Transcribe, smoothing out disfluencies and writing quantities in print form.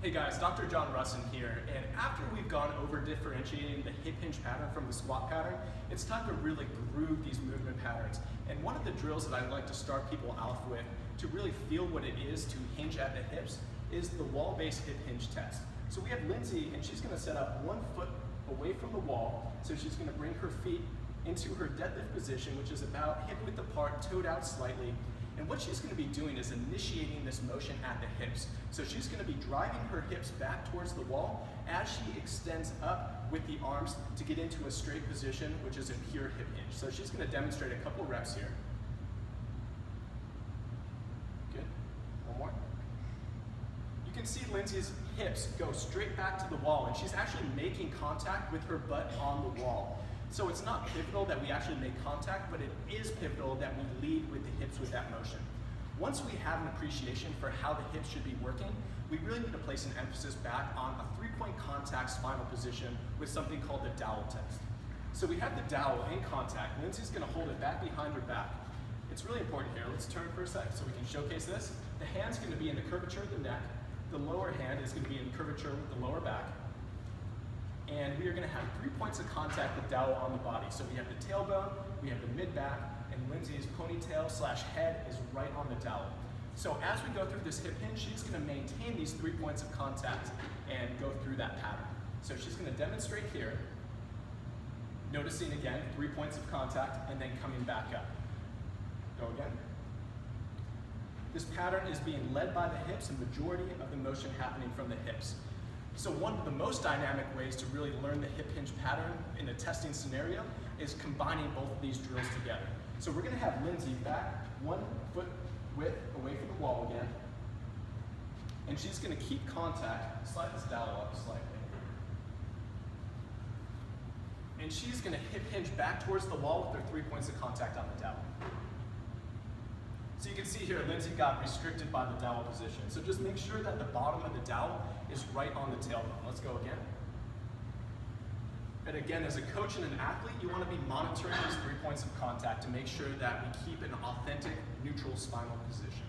Hey guys, Dr. John Russin here, and after we've gone over differentiating the hip hinge pattern from the squat pattern, it's time to really groove these movement patterns. And one of the drills that I like to start people off with to really feel what it is to hinge at the hips is the wall-based hip hinge test. So we have Lindsay, and she's gonna set up 1 foot away from the wall, so she's gonna bring her feet into her deadlift position, which is about hip width apart, toed out slightly. And what she's going to be doing is initiating this motion at the hips. So she's going to be driving her hips back towards the wall as she extends up with the arms to get into a straight position, which is a pure hip hinge. So she's going to demonstrate a couple reps here. Good. One more. You can see Lindsay's hips go straight back to the wall, and she's actually making contact with her butt on the wall. So it's not pivotal that we actually make contact, but it is pivotal that we lead with the hips with that motion. Once we have an appreciation for how the hips should be working, we really need to place an emphasis back on a 3-point contact spinal position with something called the Dowel test. So we have the Dowel in contact. Lindsay's gonna hold it back behind her back. It's really important here. Let's turn for a sec so we can showcase this. The hand's gonna be in the curvature of the neck. The lower hand is gonna be in curvature with the lower back. And we are going to have 3 points of contact with Dowel on the body. So we have the tailbone, we have the mid-back, and Lindsay's ponytail / head is right on the Dowel. So as we go through this hip hinge, she's going to maintain these 3 points of contact and go through that pattern. So she's going to demonstrate here, noticing again 3 points of contact and then coming back up. Go again. This pattern is being led by the hips, and majority of the motion happening from the hips. So one of the most dynamic ways to really learn the hip hinge pattern in a testing scenario is combining both of these drills together. So we're gonna have Lindsay back 1 foot width away from the wall again. And she's gonna keep contact, slide this Dowel up slightly. And she's gonna hip hinge back towards the wall with her 3 points of contact on the Dowel. So you can see here, Lindsay got restricted by the Dowel position. So just make sure that the bottom of the Dowel is right on the tailbone. Let's go again. And again, as a coach and an athlete, you want to be monitoring these 3 points of contact to make sure that we keep an authentic, neutral spinal position.